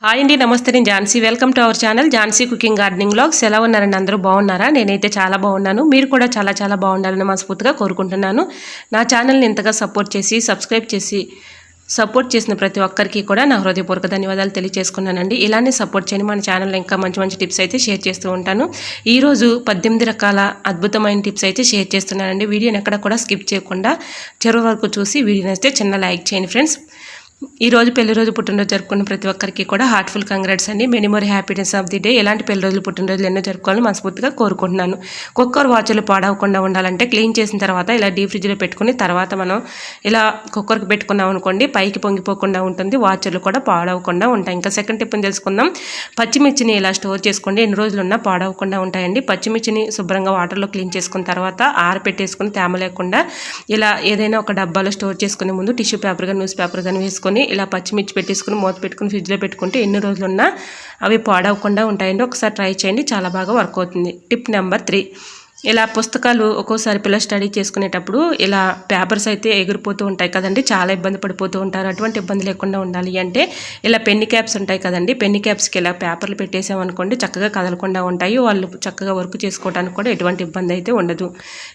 Hi అండి, నమస్తే. నేను Jhansi. Welcome to our channel Jhansi cooking gardening vlogs. ఎలా ఉన్నారండి? అందరూ బాగున్నారా? నేనైతే చాలా బాగున్నాను. మీరు కూడా చాలా చాలా బాగుండాలని మనస్ఫూర్తిగా కోరుకుంటున్నాను. నా ఛానల్ని ఇంతగా సపోర్ట్ చేసి సపోర్ట్ చేసిన ప్రతి ఒక్కరికి కూడా నా హృదయపూర్వక ధన్యవాదాలు తెలియజేసుకున్నానండి. ఇలానే సపోర్ట్ చేయండి. మన ఛానల్లో ఇంకా మంచి మంచి టిప్స్ అయితే షేర్ చేస్తూ ఉంటాను. ఈరోజు 18 రకాల అద్భుతమైన టిప్స్ అయితే షేర్ చేస్తున్నానండి. వీడియోని ఎక్కడ కూడా స్కిప్ చేయకుండా చివరి వరకు చూసి వీడియోని అయితే చిన్న లైక్ చేయండి ఫ్రెండ్స్. ఈ రోజు పెళ్లి రోజు పుట్టినరోజు జరుపుకున్న ప్రతి ఒక్కరికి కూడా హార్ట్ఫుల్ కంగ్రాట్స్ అండి. Many more happiness of the day. ఎలాంటి పెళ్లి రోజులు పుట్టినరోజులు ఎన్నో జరుపుకోవాలని మనస్ఫూర్తిగా కోరుకుంటున్నాను. కుక్కర్ వాచర్లు పాడవకుండా ఉండాలంటే క్లీన్ చేసిన తర్వాత ఇలా డీప్ ఫ్రిడ్జ్లో పెట్టుకుని తర్వాత మనం ఇలా కుక్కర్కి పెట్టుకున్నాం అనుకోండి, పైకి పొంగిపోకుండా ఉంటుంది, వాచర్లు కూడా పాడవకుండా ఉంటాయి. ఇంకా సెకండ్ టిప్ తెలుసుకుందాం. పచ్చిమిర్చిని ఇలా స్టోర్ చేసుకోండి, ఎన్ని రోజులున్నా పాడవకుండా ఉంటాయండి. పచ్చిమిర్చిని శుభ్రంగా వాటర్లో క్లీన్ చేసుకున్న తర్వాత ఆరపెట్టేసుకుని తేమ లేకుండా ఇలా ఏదైనా ఒక డబ్బాలో స్టోర్ చేసుకునే ముందు టిష్యూ పేపర్ కానీ న్యూస్ పేపర్ కానీ వేసుకొని ఇలా పచ్చిమిర్చి పెట్టేసుకుని మూత పెట్టుకుని ఫ్రిడ్జ్లో పెట్టుకుంటే ఎన్ని రోజులున్నా అవి పాడవకుండా ఉంటాయండి. ఒకసారి ట్రై చేయండి, చాలా బాగా వర్క్ అవుతుంది. టిప్ నెంబర్ 3, ఇలా పుస్తకాలు ఒక్కోసారి పిల్లలు స్టడీ చేసుకునేటప్పుడు ఇలా పేపర్స్ అయితే ఎగిరిపోతూ ఉంటాయి కదండి, చాలా ఇబ్బంది పడిపోతూ ఉంటారు. అటువంటి ఇబ్బంది లేకుండా ఉండాలి అంటే ఇలా పెన్ని క్యాప్స్ ఉంటాయి కదండి, పెన్ని క్యాప్స్కి ఇలా పేపర్లు పెట్టేసామనుకోండి చక్కగా కదలకుండా ఉంటాయి. వాళ్ళు చక్కగా వర్క్ చేసుకోవడానికి కూడా ఎటువంటి ఇబ్బంది అయితే ఉండదు.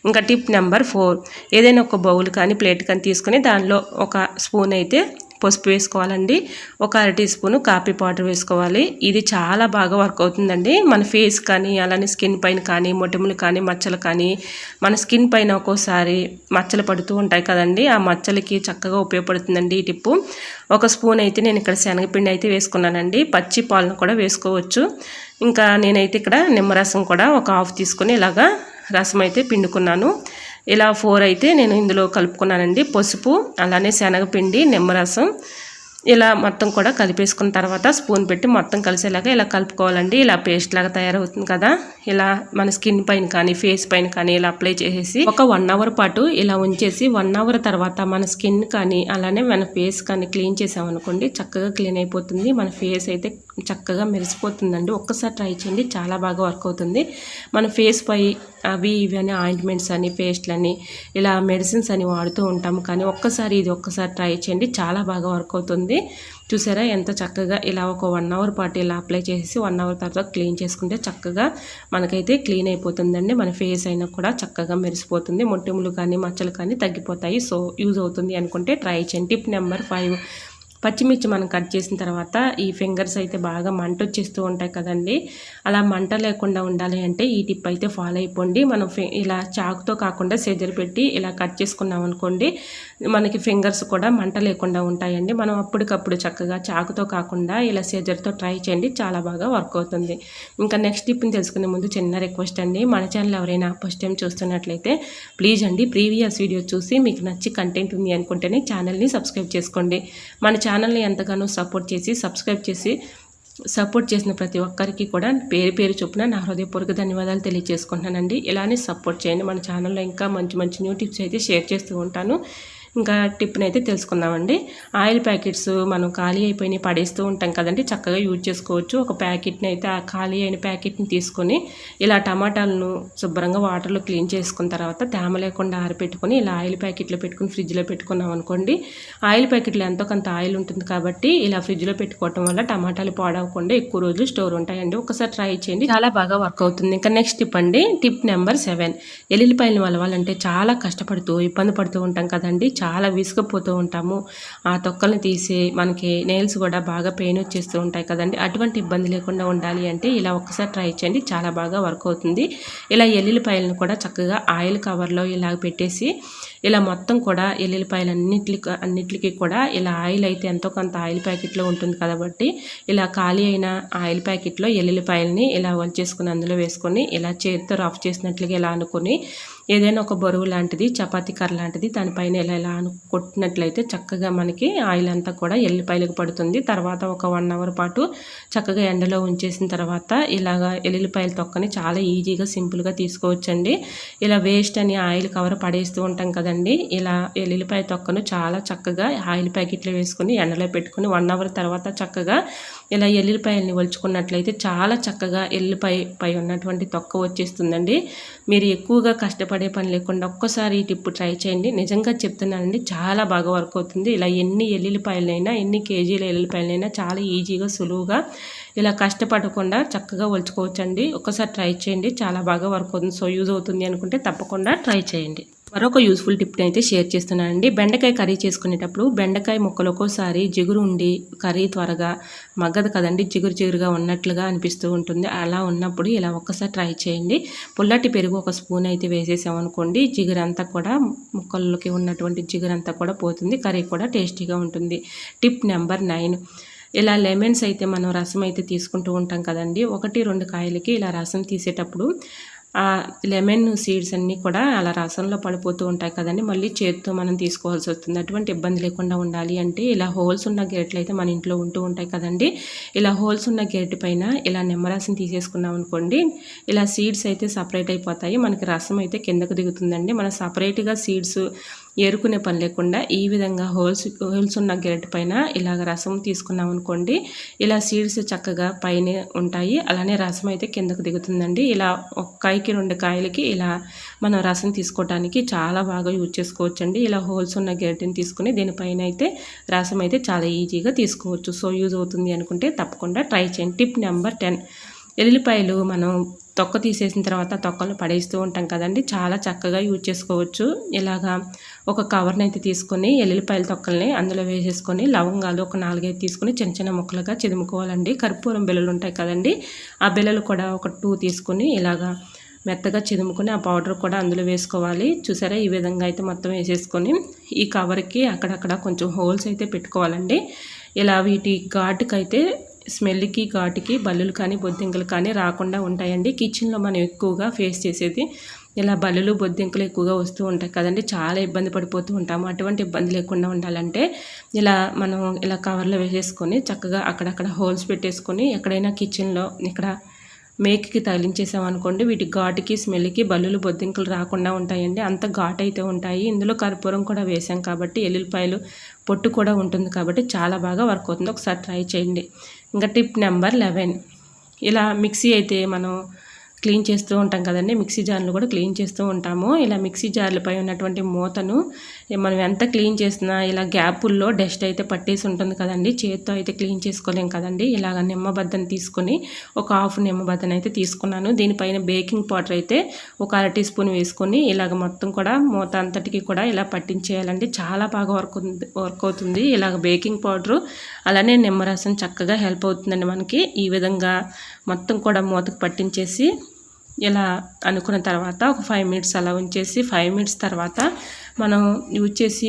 ఇంకా టిప్ నెంబర్ 4, ఏదైనా ఒక బౌల్ కానీ ప్లేట్ కానీ తీసుకుని దానిలో ఒక స్పూన్ అయితే పసుపు వేసుకోవాలండి. ఒక 1/2 టీ స్పూను కాఫీ పౌడర్ వేసుకోవాలి. ఇది చాలా బాగా వర్క్ అవుతుందండి. మన ఫేస్ కానీ అలానే స్కిన్ పైన కానీ మొటిమలు కానీ మచ్చలు కానీ మన స్కిన్ పైన ఒక్కోసారి మచ్చలు పడుతూ ఉంటాయి కదండి, ఆ మచ్చలకి చక్కగా ఉపయోగపడుతుందండి ఈ టిప్పు. ఒక స్పూన్ అయితే నేను ఇక్కడ శనగపిండి అయితే వేసుకున్నానండి. పచ్చి పాలను కూడా వేసుకోవచ్చు. ఇంకా నేనైతే ఇక్కడ నిమ్మరసం కూడా ఒక హాఫ్ తీసుకొని ఇలాగా రసం అయితే పిండుకున్నాను. ఇలా 4 అయితే నేను ఇందులో కలుపుకున్నానండి. పసుపు అలానే శనగపిండి నిమ్మరసం ఇలా మొత్తం కూడా కలిపేసుకున్న తర్వాత స్పూన్ పెట్టి మొత్తం కలిసేలాగా ఇలా కలుపుకోవాలండి. ఇలా పేస్ట్ లాగా తయారవుతుంది కదా, ఇలా మన స్కిన్ పైన కానీ ఫేస్ పైన కానీ ఇలా అప్లై చేసేసి ఒక 1 అవర్ పాటు ఇలా ఉంచేసి 1 అవర్ తర్వాత మన స్కిన్ కానీ అలానే మన ఫేస్ కానీ క్లీన్ చేసామనుకోండి చక్కగా క్లీన్ అయిపోతుంది. మన ఫేస్ అయితే చక్కగా మెరిసిపోతుందండి. ఒక్కసారి ట్రై చేయండి, చాలా బాగా వర్క్ అవుతుంది. మన ఫేస్ పై అవి ఇవి అని ఆయింట్మెంట్స్ అని పేస్ట్లని ఇలా మెడిసిన్స్ అని వాడుతూ ఉంటాము, కానీ ఒక్కసారి ట్రై చేయండి, చాలా బాగా వర్క్ అవుతుంది. చూసారా ఎంత చక్కగా ఇలా ఒక 1 అవర్ పాటు ఇలా అప్లై చేసి 1 అవర్ తర్వాత క్లీన్ చేసుకుంటే చక్కగా మనకైతే క్లీన్ అయిపోతుందండి. మన ఫేస్ అయినా కూడా చక్కగా మెరిసిపోతుంది, మొటిమలు కానీ మచ్చలు కానీ తగ్గిపోతాయి. సో యూజ్ అవుతుంది అనుకుంటే ట్రై చేయండి. టిప్ నెంబర్ 5, పచ్చిమిర్చి మనం కట్ చేసిన తర్వాత ఈ ఫింగర్స్ అయితే బాగా మంట వచ్చేస్తూ ఉంటాయి కదండి, అలా మంట లేకుండా ఉండాలి అంటే ఈ టిప్ అయితే ఫాలో అయిపోండి. మనం ఇలా చాకుతో కాకుండా సెజర్ పెట్టి ఇలా కట్ చేసుకున్నాం అనుకోండి మనకి ఫింగర్స్ కూడా మంట లేకుండా ఉంటాయండి. మనం అప్పటికప్పుడు చక్కగా చాకుతో కాకుండా ఇలా సెజర్తో ట్రై చేయండి, చాలా బాగా వర్క్ అవుతుంది. ఇంకా నెక్స్ట్ టిప్ని తెలుసుకునే ముందు చిన్న రిక్వెస్ట్ అండి, మన ఛానల్ ఎవరైనా ఫస్ట్ టైం చూస్తున్నట్లయితే ప్లీజ్ అండి ప్రీవియస్ వీడియో చూసి మీకు నచ్చి కంటెంట్ ఉంది అనుకుంటేనే ఛానల్ని సబ్స్క్రైబ్ చేసుకోండి. మన ఛానల్ని ఎంతగానో సపోర్ట్ చేసిన ప్రతి ఒక్కరికి కూడా పేరు పేరు చొప్పున నా హృదయపూర్వక ధన్యవాదాలు తెలియజేసుకుంటున్నానండి. ఇలానే సపోర్ట్ చేయండి. మన ఛానల్లో ఇంకా మంచి మంచి న్యూ టిప్స్ అయితే షేర్ చేస్తూ ఉంటాను. ఇంకా టిప్ని అయితే తెలుసుకుందామండి. ఆయిల్ ప్యాకెట్స్ మనం ఖాళీ అయిపోయినాయి పడేస్తూ ఉంటాం కదండి, చక్కగా యూజ్ చేసుకోవచ్చు. ఒక ప్యాకెట్ని అయితే ఆ ఖాళీ అయిన ప్యాకెట్ని తీసుకొని ఇలా టమాటాలను శుభ్రంగా వాటర్లో క్లీన్ చేసుకున్న తర్వాత తేమ లేకుండా ఆరిపెట్టుకొని ఇలా ఆయిల్ ప్యాకెట్లో పెట్టుకుని ఫ్రిడ్జ్లో పెట్టుకున్నాం అనుకోండి, ఆయిల్ ప్యాకెట్లో ఎంతో కొంత ఆయిల్ ఉంటుంది కాబట్టి ఇలా ఫ్రిడ్జ్లో పెట్టుకోవటం వల్ల టమాటాలు పాడవకుండా ఎక్కువ రోజులు స్టోర్ ఉంటాయండి. ఒకసారి ట్రై చేయండి, చాలా బాగా వర్క్ అవుతుంది. ఇంకా నెక్స్ట్ టిప్ అండి, టిప్ నెంబర్ 7, ఎల్లుల్లిపాయలను వలవాలంటే చాలా కష్టపడుతూ ఇబ్బంది పడుతూ ఉంటాం కదండి, చాలా విసుగపోతూ ఉంటాము. ఆ తొక్కల్ని తీసి మనకి నెయిల్స్ కూడా బాగా పెయిన్ వచ్చేస్తూ ఉంటాయి కదండి, అటువంటి ఇబ్బంది లేకుండా ఉండాలి అంటే ఇలా ఒక్కసారి ట్రై చేయండి, చాలా బాగా వర్క్ అవుతుంది. ఇలా ఎల్లుల్లిపాయలను కూడా చక్కగా ఆయిల్ కవర్లో ఇలా పెట్టేసి ఇలా మొత్తం కూడా ఎల్లుల్లిపాయలు అన్నిటికీ కూడా ఇలా ఆయిల్ అయితే ఎంతో కొంత ఆయిల్ ప్యాకెట్లో ఉంటుంది కాబట్టి ఇలా ఖాళీ అయిన ఆయిల్ ప్యాకెట్లో ఎల్లుల్లిపాయలని ఇలా వంచేసుకుని అందులో వేసుకొని ఇలా చేతితో రఫ్ చేసినట్లుగా ఇలా అనుకొని ఏదైనా ఒక బరువు లాంటిది చపాతీ కర్ర లాంటిది దానిపైన ఇలా ఇలా కొట్టినట్లయితే చక్కగా మనకి ఆయిల్ అంతా కూడా ఎల్లుల్లిపాయలకు పడుతుంది. తర్వాత ఒక 1 అవర్ పాటు చక్కగా ఎండలో ఉంచేసిన తర్వాత ఇలాగా ఎల్లుల్లిపాయల తొక్కని చాలా ఈజీగా సింపుల్గా తీసుకోవచ్చండి. ఇలా వేస్ట్ అని ఆయిల్ కవర్ పడేస్తూ ఉంటాం కదండి, ఇలా ఎల్లుల్లిపాయ తొక్కను చాలా చక్కగా ఆయిల్ ప్యాకెట్లో వేసుకొని ఎండలో పెట్టుకుని 1 అవర్ తర్వాత చక్కగా ఇలా ఎల్లుల్లిపాయల్ని ఒలుచుకున్నట్లయితే చాలా చక్కగా పై ఉన్నటువంటి తొక్క వచ్చేస్తుందండి. మీరు ఎక్కువగా కష్టపడే పని లేకుండా ఒక్కసారి ఈ టిప్పు ట్రై చేయండి. నిజంగా చెప్తున్నానండి, చాలా బాగా వర్క్ అవుతుంది. ఇలా ఎన్ని ఎల్లుల్లిపాయలైనా, ఎన్ని కేజీల ఎల్లుల్లిపాయలైనా చాలా ఈజీగా సులువుగా ఇలా కష్టపడకుండా చక్కగా ఒలుచుకోవచ్చండి. ఒక్కసారి ట్రై చేయండి, చాలా బాగా వర్క్ అవుతుంది. సో యూజ్ అవుతుంది అనుకుంటే తప్పకుండా ట్రై చేయండి. మరొక యూస్ఫుల్ టిప్ని అయితే షేర్ చేస్తున్నానండి. బెండకాయ కర్రీ చేసుకునేటప్పుడు బెండకాయ ముక్కలు ఒక్కోసారి జిగురు ఉండి కర్రీ త్వరగా మగ్గదు కదండి, జిగురుగా ఉన్నట్లుగా అనిపిస్తూ ఉంటుంది. అలా ఉన్నప్పుడు ఇలా ఒక్కసారి ట్రై చేయండి. పుల్లటి పెరుగు ఒక స్పూన్ అయితే వేసేసామనుకోండి, జిగురంతా కూడా ముక్కల్లోకి ఉన్నటువంటి జిగురంతా కూడా పోతుంది, కర్రీ కూడా టేస్టీగా ఉంటుంది. టిప్ నెంబర్ 9, ఇలా లెమన్స్ అయితే మనం రసం అయితే తీసుకుంటూ ఉంటాం కదండి. 1-2 కాయలకి ఇలా రసం తీసేటప్పుడు ఆ లెమన్ సీడ్స్ అన్నీ కూడా అలా రసంలో పడిపోతూ ఉంటాయి కదండి. మళ్ళీ చేతితో మనం తీసుకోవాల్సి వస్తుంది. అటువంటి ఇబ్బంది లేకుండా ఉండాలి అంటే ఇలా హోల్స్ ఉన్న గరిటెలు అయితే మన ఇంట్లో ఉంటూ ఉంటాయి కదండి. ఇలా హోల్స్ ఉన్న గరిటె పైన ఇలా నిమ్మరసం తీసేసుకున్నాం అనుకోండి, ఇలా సీడ్స్ అయితే సపరేట్ అయిపోతాయి. మనకి రసం అయితే కిందకు దిగుతుందండి. మనం సపరేట్గా సీడ్స్ ఏరుకునే పని లేకుండా ఈ విధంగా హోల్స్ ఉన్న గరిటె పైన ఇలాగ రసం తీసుకున్నాం అనుకోండి, ఇలా సీడ్స్ చక్కగా పైన ఉంటాయి. అలానే రసం అయితే కిందకు దిగుతుందండి. ఇలా 1-2 కాయలకి ఇలా మనం రసం తీసుకోవడానికి చాలా బాగా యూజ్ చేసుకోవచ్చండి. ఇలా హోల్స్ ఉన్న గరిటెని తీసుకుని దీనిపైన అయితే రసం అయితే చాలా ఈజీగా తీసుకోవచ్చు. సో యూజ్ అవుతుంది అనుకుంటే తప్పకుండా ట్రై చేయండి. టిప్ నెంబర్ 10, ఎల్లుల్లిపాయలు మనం తొక్క తీసేసిన తర్వాత తొక్కలు పడేస్తూ ఉంటాం కదండి, చాలా చక్కగా యూజ్ చేసుకోవచ్చు. ఇలాగా ఒక కవర్ని అయితే తీసుకొని ఎల్లుల్లిపాయల తొక్కల్ని అందులో వేసేసుకొని లవంగాలు ఒక 4-5 తీసుకొని చిన్న చిన్న ముక్కలుగా చిదుముకోవాలండి. కర్పూరం బిళ్ళలు ఉంటాయి కదండి, ఆ బిళ్ళలు కూడా ఒక 2 తీసుకొని ఇలాగా మెత్తగా చిదుముకొని ఆ పౌడర్ కూడా అందులో వేసుకోవాలి. చూసారా, ఈ విధంగా అయితే మొత్తం వేసేసుకొని ఈ కవర్కి అక్కడక్కడ కొంచెం హోల్స్ అయితే పెట్టుకోవాలండి. ఇలా వీటి ఘాటుకైతే స్మెల్కి ఘాటుకి బల్లులు కానీ బొద్దింకలు కానీ రాకుండా ఉంటాయండి. కిచెన్లో మనం ఎక్కువగా ఫేస్ చేసేది ఇలా బల్లులు బొద్దింకలు ఎక్కువగా వస్తూ ఉంటాయి కదండి, చాలా ఇబ్బంది పడిపోతూ ఉంటాము. అటువంటి ఇబ్బంది లేకుండా ఉండాలంటే ఇలా మనం ఇలా కవర్లో వేసేసుకొని చక్కగా అక్కడక్కడ హోల్స్ పెట్టేసుకొని ఎక్కడైనా కిచెన్లో ఇక్కడ మేకికి తగిలించేసామనుకోండి, వీటి ఘాటుకి స్మెల్కి బల్లులు బొద్దింకలు రాకుండా ఉంటాయండి. అంత ఘాటు అయితే ఉంటాయి. ఇందులో కర్పూరం కూడా వేసాం కాబట్టి ఎల్లుల్లిపాయలు పొట్టు కూడా ఉంటుంది కాబట్టి చాలా బాగా వర్క్ అవుతుంది. ఒకసారి ట్రై చేయండి. ఇంకా టిప్ నెంబర్ 11, ఇలా మిక్సీ అయితే మనం క్లీన్ చేస్తూ ఉంటాం కదండి, మిక్సీ జార్లు కూడా క్లీన్ చేస్తూ ఉంటాము. ఇలా మిక్సీ జార్లపై ఉన్నటువంటి మూతను మనం ఎంత క్లీన్ చేసినా ఇలా గ్యాపుల్లో డస్ట్ అయితే పట్టేసి ఉంటుంది కదండి, చేత్తో అయితే క్లీన్ చేసుకోలేం కదండి. ఇలాగ నిమ్మబద్దను తీసుకొని ఒక 1/2 నిమ్మబద్దను అయితే తీసుకున్నాను. దీనిపైన బేకింగ్ పౌడర్ అయితే ఒక 1/2 టీ స్పూన్ వేసుకొని ఇలాగ మొత్తం కూడా మూత అంతటికి కూడా ఇలా పట్టించేయాలండి. చాలా బాగా వర్క్ అవుతుంది ఇలాగ బేకింగ్ పౌడరు. అలానే నిమ్మరసం చక్కగా హెల్ప్ అవుతుందండి మనకి. ఈ విధంగా మొత్తం కూడా మూతకు పట్టించేసి ఇలా అనుకున్న తర్వాత ఒక 5 మినిట్స్ అలా ఉంచేసి 5 మినిట్స్ తర్వాత మనం యూజ్ చేసి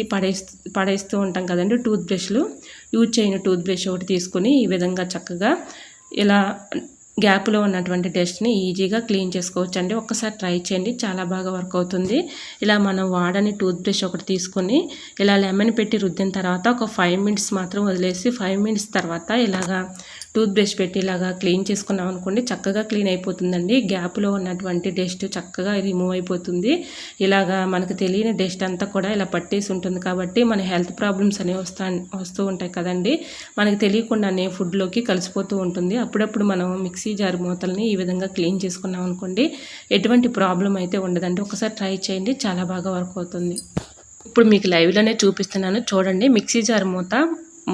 పడేస్తూ ఉంటాం కదండి టూత్ బ్రష్లు. యూజ్ చేయని టూత్ బ్రష్ ఒకటి తీసుకొని ఈ విధంగా చక్కగా ఇలా గ్యాప్లో ఉన్నటువంటి డస్ట్ని ఈజీగా క్లీన్ చేసుకోవచ్చు అండి. ఒక్కసారి ట్రై చేయండి, చాలా బాగా వర్క్ అవుతుంది. ఇలా మనం వాడని టూత్ బ్రష్ ఒకటి తీసుకొని ఇలా లెమన్ పెట్టి రుద్దిన తర్వాత ఒక 5 మినిట్స్ మాత్రం వదిలేసి 5 మినిట్స్ తర్వాత ఇలాగా టూత్ బ్రష్ పెట్టి ఇలాగా క్లీన్ చేసుకున్నాం అనుకోండి, చక్కగా క్లీన్ అయిపోతుందండి. గ్యాప్లో ఉన్నటువంటి డస్ట్ చక్కగా రిమూవ్ అయిపోతుంది. ఇలాగా మనకు తెలియని డస్ట్ అంతా కూడా ఇలా పట్టేసి ఉంటుంది కాబట్టి మన హెల్త్ ప్రాబ్లమ్స్ అనేవి వస్తూ ఉంటాయి కదండి, మనకు తెలియకుండానే ఫుడ్లోకి కలిసిపోతూ ఉంటుంది. అప్పుడప్పుడు మనం మిక్సీ జార్ మూతల్ని ఈ విధంగా క్లీన్ చేసుకున్నాం అనుకోండి, ఎటువంటి ప్రాబ్లం అయితే ఉండదండి. ఒకసారి ట్రై చేయండి, చాలా బాగా వర్క్ అవుతుంది. ఇప్పుడు మీకు లైవ్లోనే చూపిస్తున్నాను చూడండి. మిక్సీ జార్ మూత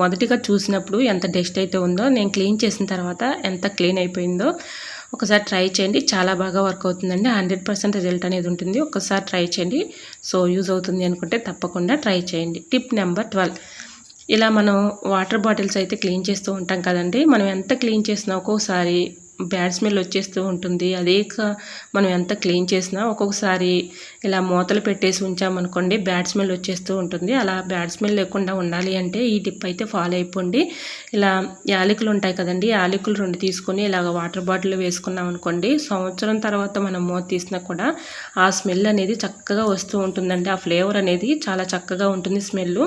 మొదటిగా చూసినప్పుడు ఎంత డస్ట్ అయితే ఉందో, నేను క్లీన్ చేసిన తర్వాత ఎంత క్లీన్ అయిపోయిందో ఒకసారి ట్రై చేయండి, చాలా బాగా వర్క్ అవుతుందండి. 100% రిజల్ట్ అనేది ఉంటుంది. ఒకసారి ట్రై చేయండి. సో యూజ్ అవుతుంది అనుకుంటే తప్పకుండా ట్రై చేయండి. టిప్ నెంబర్ 12, ఇలా మనం వాటర్ బాటిల్స్ అయితే క్లీన్ చేస్తూ ఉంటాం కదండి, మనం ఎంత క్లీన్ చేసినా ఒక్కోసారి బ్యాడ్ స్మెల్ వచ్చేస్తూ ఉంటుంది. అదే మనం ఎంత క్లీన్ చేసినా ఒక్కొక్కసారి ఇలా మూతలు పెట్టేసి ఉంచామనుకోండి బ్యాడ్ స్మెల్ వచ్చేస్తూ ఉంటుంది. అలా బ్యాడ్ స్మెల్ లేకుండా ఉండాలి అంటే ఈ టిప్ అయితే ఫాలో అయిపోండి. ఇలా యాలకులు ఉంటాయి కదండి, యాలకులు 2 తీసుకొని ఇలాగ వాటర్ బాటిల్ వేసుకున్నాం అనుకోండి, సంవత్సరం తర్వాత మనం మూత తీసినా కూడా ఆ స్మెల్ అనేది చక్కగా వస్తూ ఉంటుందండి. ఆ ఫ్లేవర్ అనేది చాలా చక్కగా ఉంటుంది స్మెల్.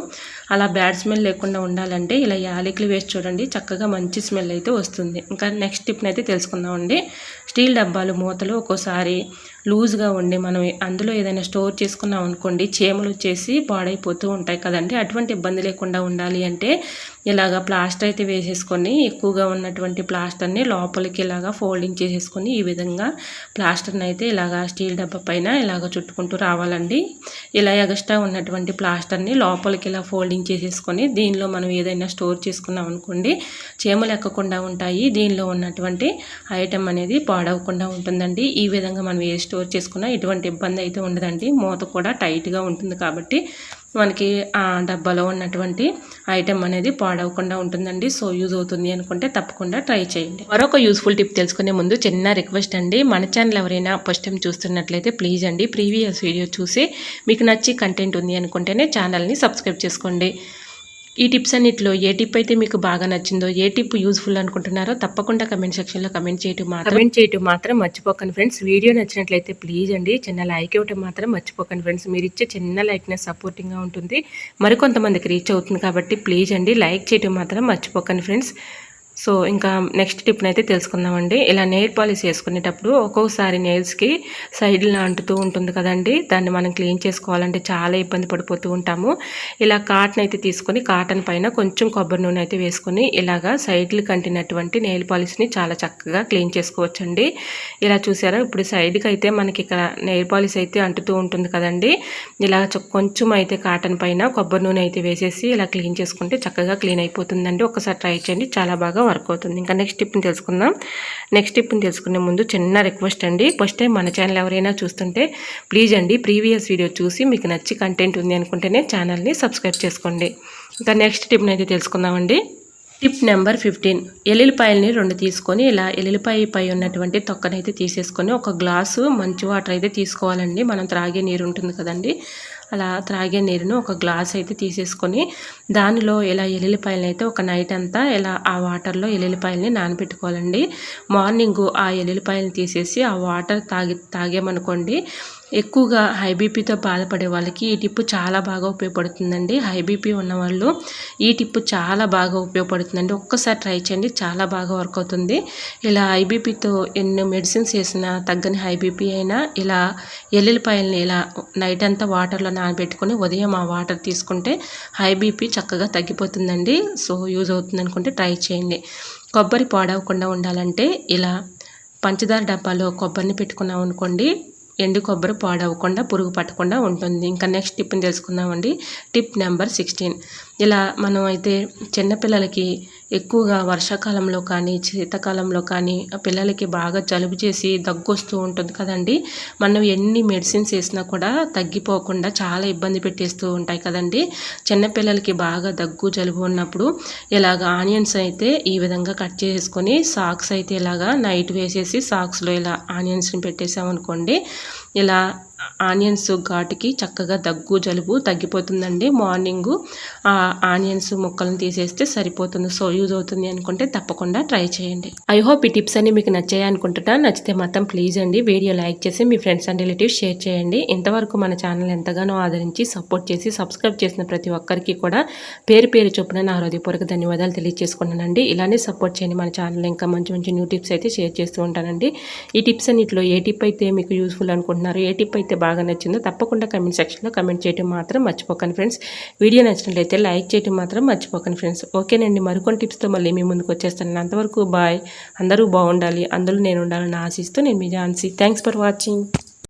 అలా బ్యాడ్ స్మెల్ లేకుండా ఉండాలంటే ఇలా యాలకులు వేసి చూడండి, చక్కగా మంచి స్మెల్ అయితే వస్తుంది. ఇంకా నెక్స్ట్ టిప్ని అయితే తెలుసుకుందామండి. స్టీల్ డబ్బాలు మూతలు ఒక్కోసారి లూజ్గా ఉండి మనం అందులో ఏదైనా స్టోర్ చేసుకున్నాం అనుకోండి, చీమలు వచ్చేసి పాడైపోతూ ఉంటాయి కదండి. అటువంటి ఇబ్బంది లేకుండా ఉండాలి అంటే ఇలాగ ప్లాస్టర్ అయితే వేసేసుకొని, ఎక్కువగా ఉన్నటువంటి ప్లాస్టర్ని లోపలికి ఇలాగా ఫోల్డింగ్ చేసేసుకొని, ఈ విధంగా ప్లాస్టర్ని అయితే ఇలాగా స్టీల్ డబ్బా పైన ఇలాగ చుట్టుకుంటూ రావాలండి. ఇలా ఎగస్ట్రా ఉన్నటువంటి ప్లాస్టర్ని లోపలికి ఇలా ఫోల్డింగ్ చేసేసుకొని, దీనిలో మనం ఏదైనా స్టోర్ చేసుకున్నాం అనుకోండి, చీమలు ఎక్కకుండా ఉంటాయి. దీనిలో ఉన్నటువంటి ఐటెం అనేది పాడవకుండా ఉంటుందండి. ఈ విధంగా మనం ఏ స్టోర్ చేసుకున్నా ఎటువంటి ఇబ్బంది అయితే ఉండదండి. మూత కూడా టైట్గా ఉంటుంది కాబట్టి మనకి ఆ డబ్బాలో ఉన్నటువంటి ఐటెం అనేది పాడవకుండా ఉంటుందండి. సో యూజ్ అవుతుంది అనుకుంటే తప్పకుండా ట్రై చేయండి. మరొక యూస్ఫుల్ టిప్ తెలుసుకునే ముందు చిన్న రిక్వెస్ట్ అండి, మన ఛానల్ ఎవరైనా ఫస్ట్ టైం చూస్తున్నట్లయితే ప్లీజ్ అండి ప్రీవియస్ వీడియో చూసి మీకు నచ్చి కంటెంట్ ఉంది అనుకుంటేనే ఛానల్ని సబ్స్క్రైబ్ చేసుకోండి. ఈ టిప్స్ అన్నిటిలో ఏ టిప్ అయితే మీకు బాగా నచ్చిందో, ఏ టిప్ యూజ్ఫుల్ అనుకుంటున్నారో తప్పకుండా కమెంట్ సెక్షన్లో కమెంట్ చేయటం మాత్రం మర్చిపోకండి ఫ్రెండ్స్. వీడియో నచ్చినట్లయితే ప్లీజ్ అండి చిన్న లైక్ ఇవ్వటం మాత్రం మర్చిపోకండి ఫ్రెండ్స్. మీరు ఇచ్చే చిన్న లైక్నెస్ సపోర్టింగ్గా ఉంటుంది, మరికొంతమందికి రీచ్ అవుతుంది కాబట్టి ప్లీజ్ అండి లైక్ చేయటం మాత్రం మర్చిపోకండి ఫ్రెండ్స్. సో ఇంకా నెక్స్ట్ టిప్ని అయితే తెలుసుకుందామండి. ఇలా నెయిల్ పాలిష్ వేసుకునేటప్పుడు ఒక్కొక్కసారి నెయిల్స్కి సైడ్లో అంటుతూ ఉంటుంది కదండి, దాన్ని మనం క్లీన్ చేసుకోవాలంటే చాలా ఇబ్బంది పడిపోతూ ఉంటాము. ఇలా కాటన్ అయితే తీసుకొని కాటన్ పైన కొంచెం కొబ్బరి నూనె అయితే వేసుకొని ఇలాగా సైడ్లు కంటినటువంటి నెయిల్ పాలిష్ని చాలా చక్కగా క్లీన్ చేసుకోవచ్చండి. ఇలా చూసారా, ఇప్పుడు సైడ్కి అయితే మనకి ఇక్కడ నెయిల్ పాలిష్ అయితే అంటుతూ ఉంటుంది కదండి, ఇలా కొంచెం అయితే కాటన్ పైన కొబ్బరి నూనె అయితే వేసేసి ఇలా క్లీన్ చేసుకుంటే చక్కగా క్లీన్ అయిపోతుందండి. ఒకసారి ట్రై చేయండి, చాలా బాగా వర్క్ అవుతుంది. ఇంకా నెక్స్ట్ టిప్ని తెలుసుకుందాం. నెక్స్ట్ టిప్ని తెలుసుకునే ముందు చిన్న రిక్వెస్ట్ అండి, ఫస్ట్ టైం మన ఛానల్ ఎవరైనా చూస్తుంటే ప్లీజ్ అండి ప్రీవియస్ వీడియో చూసి మీకు నచ్చి కంటెంట్ ఉంది అనుకుంటేనే ఛానల్ని సబ్స్క్రైబ్ చేసుకోండి. ఇంకా నెక్స్ట్ టిప్ని అయితే తెలుసుకుందామండి. టిప్ నెంబర్ 15, ఎల్లుల్లిపాయలని 2 తీసుకొని ఇలా ఎల్లుల్లిపాయ పై ఉన్నటువంటి తొక్కనైతే తీసేసుకొని ఒక గ్లాసు మంచి వాటర్ అయితే తీసుకోవాలండి. మనం త్రాగే నీరు ఉంటుంది కదండి, అలా త్రాగే నీరును ఒక గ్లాస్ అయితే తీసేసుకొని దానిలో ఇలా ఎల్లుల్లిపాయలని అయితే ఒక నైట్ అంతా ఇలా ఆ వాటర్లో ఎల్లుల్లిపాయలని నానబెట్టుకోవాలండి. మార్నింగు ఆ ఎల్లుల్లిపాయలని తీసేసి ఆ వాటర్ తాగామనుకోండి, ఎక్కువగా హై బీపీతో బాధపడే వాళ్ళకి ఈ టిప్పు చాలా బాగా ఉపయోగపడుతుందండి. హై బీపీ ఉన్నవాళ్ళు ఈ టిప్పు చాలా బాగా ఉపయోగపడుతుందండి. ఒక్కసారి ట్రై చేయండి, చాలా బాగా వర్క్ అవుతుంది. ఇలా హై బీపీతో ఎన్నో మెడిసిన్స్ వేసినా తగ్గని హై బీపీ అయినా ఇలా ఎల్లుల్లిపాయలని ఇలా నైట్ అంతా వాటర్లో నానబెట్టుకొని ఉదయం ఆ వాటర్ తీసుకుంటే హై బీపీ చక్కగా తగ్గిపోతుందండి. సో యూజ్ అవుతుంది అనుకుంటే ట్రై చేయండి. కొబ్బరి పాడవకుండా ఉండాలంటే ఇలా పంచదార డబ్బాలో కొబ్బరిని పెట్టుకున్నాం అనుకోండి, ఎండు కొబ్బరి పాడవకుండా పురుగు పట్టకుండా ఉంటుంది. ఇంకా నెక్స్ట్ టిప్ని తెలుసుకుందామండి. టిప్ నెంబర్ 16, ఇలా మనం అయితే చిన్నపిల్లలకి ఎక్కువగా వర్షాకాలంలో కానీ శీతాకాలంలో కానీ పిల్లలకి బాగా జలుబు చేసి దగ్గు వస్తూ ఉంటుంది కదండి, మనం ఎన్ని మెడిసిన్స్ వేసినా కూడా తగ్గిపోకుండా చాలా ఇబ్బంది పెట్టేస్తూ ఉంటాయి కదండి. చిన్నపిల్లలకి బాగా దగ్గు జలుబు ఉన్నప్పుడు ఇలాగ ఆనియన్స్ అయితే ఈ విధంగా కట్ చేసుకొని సాక్స్ అయితే ఇలాగా నైట్ వేసేసి సాక్స్లో ఇలా ఆనియన్స్ని పెట్టేసామనుకోండి, ఇలా ఆనియన్స్ ఘాటుకి చక్కగా దగ్గు జలుబు తగ్గిపోతుందండి. మార్నింగు ఆ ఆనియన్స్ ముక్కలను తీసేస్తే సరిపోతుంది. సో యూజ్ అవుతుంది అనుకుంటే తప్పకుండా ట్రై చేయండి. ఐ హోప్ ఈ టిప్స్ అన్ని మీకు నచ్చాయి అనుకుంటున్నా. నచ్చితే మాత్రం ప్లీజ్ అండి వీడియో లైక్ చేసి మీ ఫ్రెండ్స్ అండ్ రిలేటివ్స్ షేర్ చేయండి. ఇంతవరకు మన ఛానల్ ఎంతగానో ఆదరించి సపోర్ట్ చేసి సబ్స్క్రైబ్ చేసిన ప్రతి ఒక్కరికి కూడా పేరు పేరు చొప్పున నా హృదయపూర్వక ధన్యవాదాలు తెలియజేసుకున్నానండి. ఇలానే సపోర్ట్ చేయండి. మన ఛానల్ ఇంకా మంచి మంచి న్యూ టిప్స్ అయితే షేర్ చేస్తూ ఉంటానండి. ఈ టిప్స్ అన్నిటిలో ఏ టిప్ అయితే మీకు యూస్ఫుల్ అనుకుంటున్నారో, ఏ టిప్ అయితే బాగా నచ్చిందో తప్పకుండా కమెంట్ సెక్షన్లో కమెంట్ చేయడం మాత్రం మర్చిపోకండి ఫ్రెండ్స్. వీడియో నచ్చినట్లయితే లైక్ చేయడం మాత్రం మర్చిపోకండి ఫ్రెండ్స్. ఓకేనండి, మరికొన్ని టిప్స్తో మళ్ళీ మీ ముందుకు వచ్చేస్తాను. అంతవరకు బాయ్. అందరూ బాగుండాలి, అందులో నేను ఉండాలని ఆశిస్తూ నేను మీ ఝాన్సీ. Thanks for watching.